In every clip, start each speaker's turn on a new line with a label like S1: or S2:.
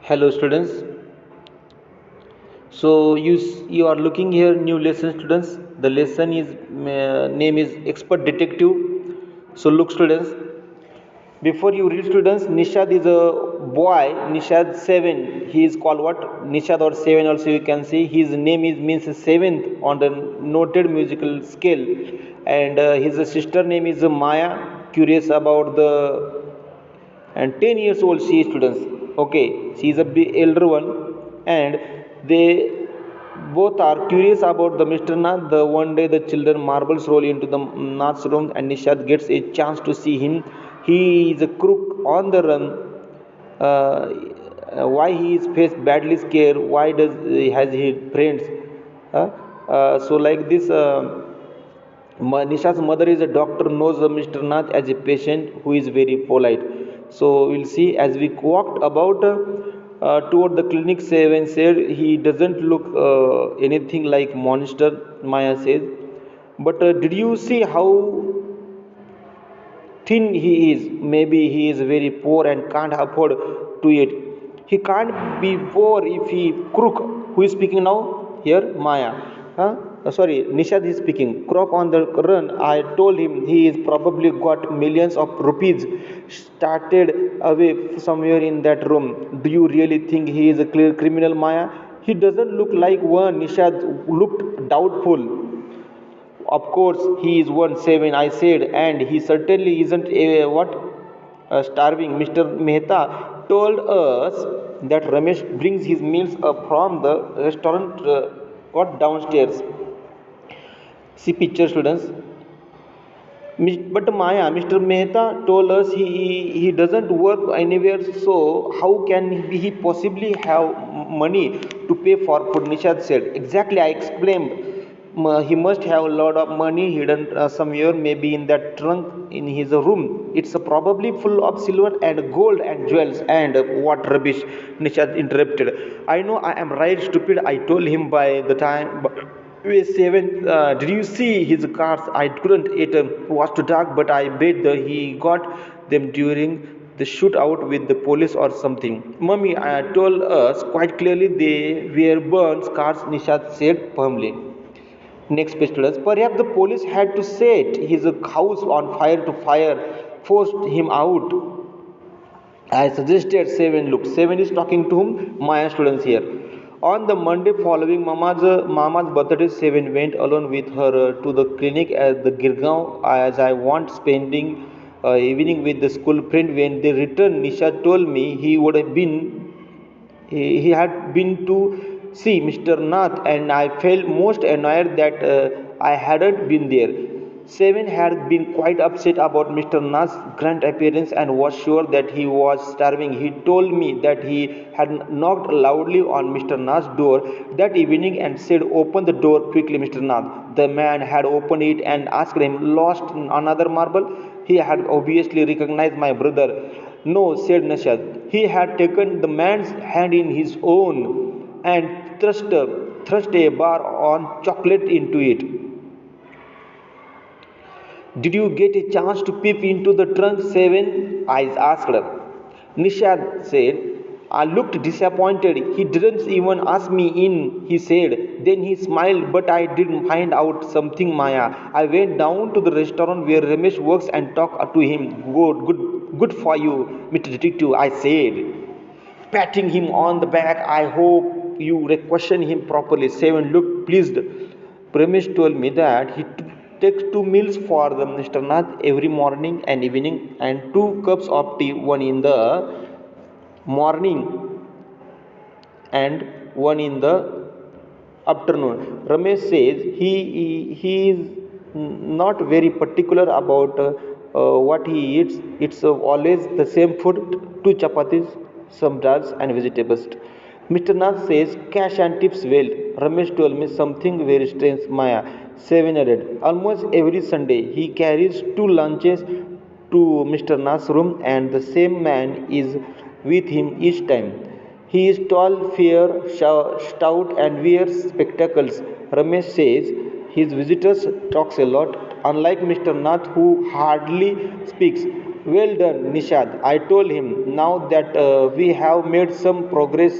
S1: Hello students. So you are looking here new lesson students. The lesson is name is expert detective. So look students, before you read students, Nishad is a boy. Nishad 7. He is called what? Nishad or 7 also you can see. His name is means seventh on the noted musical scale, and his sister name is Maya. Curious about the and 10 years old she is students. Okay, she is a bit elder one, and they both are curious about the Mr. Nath. The one day the children marbles roll into the Nath's room and Nishad gets a chance to see him. He is a crook on the run. Why he is face badly scared? Why does has he friends? Uh, so like this. Nisha's mother is a doctor, knows Mr. Nath as a patient who is very polite. So we'll see as we walked about toward the clinic. Seven said he doesn't look anything like monster. Maya says, but did you see how thin he is? Maybe he is very poor and can't afford to eat. He can't be poor if he crook. Who is speaking now? Here, Maya. Huh? Sorry, Nishad is speaking. Crook on the run. I told him he is probably got millions of rupees started away somewhere in that room. Do you really think he is a clear criminal, Maya? He doesn't look like one. Nishad looked doubtful. Of course, he is 1/7, I said, and he certainly isn't a what? Starving. Mr. Mehta told us that Ramesh brings his meals up from the restaurant what downstairs. See picture students. But Maya, Mr. Mehta told us he doesn't work anywhere, so how can he possibly have money to pay for food? Nishad said. Exactly, I explained. He must have a lot of money hidden somewhere, maybe in that trunk in his room. It's probably full of silver and gold and jewels. And what rubbish, Nishad interrupted. I know I am right, stupid. I told him by the time. Seven, did you see his cars? I couldn't. It was too dark, but I bet he got them during the shootout with the police or something. Mummy told us quite clearly they were burnt cars, Nishad said firmly. Next page students. Perhaps the police had to set his house on fire to fire, forced him out. I suggested Seven. Look, Seven is talking to whom? My students here. On the Monday following Mama's birthday, Seven went alone with her to the clinic at the Girgaon as I want spending evening with the school friend. When they returned, Nisha told me he had been to see Mr. Nath, and I felt most annoyed that I hadn't been there. Seven had been quite upset about Mr. Nath's grand appearance and was sure that he was starving. He told me that he had knocked loudly on Mr. Nath's door that evening and said, "Open the door quickly, Mr. Nath." The man had opened it and asked him, "Lost another marble?" He had obviously recognized my brother. "No," said Nashad. He had taken the man's hand in his own and thrust a bar on chocolate into it. "Did you get a chance to peep into the trunk, Seven?" I asked. Nishad said. I looked disappointed. "He didn't even ask me in," he said. Then he smiled, "But I did find out something, Maya. I went down to the restaurant where Ramesh works and talked to him." Good for you, Mr. Detective," I said, patting him on the back. "I hope you question him properly." Seven looked pleased. Ramesh told me that he takes 2 meals for the Mr. Nath every morning and evening, and 2 cups of tea, one in the morning and one in the afternoon. Ramesh says he is not very particular about what he eats. It's always the same food: 2 chapatis, some dals, and vegetables. Mr. Nath says cash and tips well. Ramesh told me something very strange, Maya. Seven added. Almost every Sunday he carries 2 lunches to Mr. Nath's room, and the same man is with him each time. He is tall, fair, stout, and wears spectacles. Ramesh says his visitors talks a lot, unlike Mr. Nath, who hardly speaks. Well done, Nishad. I told him now that we have made some progress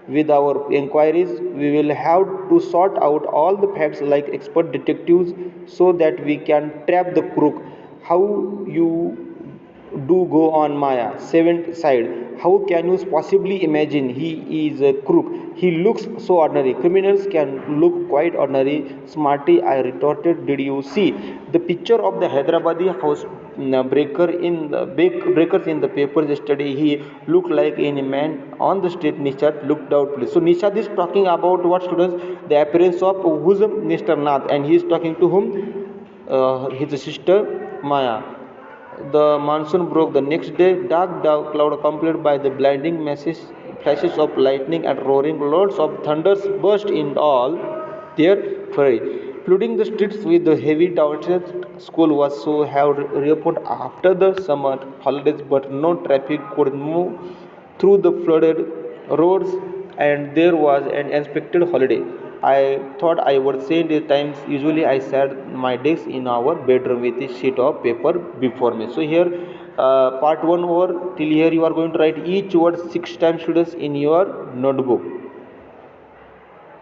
S1: with our inquiries. We will have to sort out all the facts like expert detectives so that we can trap the crook. How you do go on, Maya? Seventh side. How can you possibly imagine he is a crook? He looks so ordinary. Criminals can look quite ordinary. Smarty, I retorted. Did you see the picture of the Hyderabadi house breakers in the papers yesterday? He looked like any man on the street. Nishad looked out, please. So Nishad is talking about what, students? The appearance of who's Mr. Nath, and he is talking to whom? His sister Maya. The monsoon broke the next day. Dark cloud accompanied by the blinding flashes of lightning and roaring loads of thunders burst in all their fury, flooding the streets with the heavy downstairs. School was so have reopened after the summer holidays, but no traffic could move through the flooded roads, and there was an unexpected holiday. I thought I would say the times. Usually, I sat my desk in our bedroom with a sheet of paper before me. So here, part one over till here. You are going to write each word 6 times, students, in your notebook.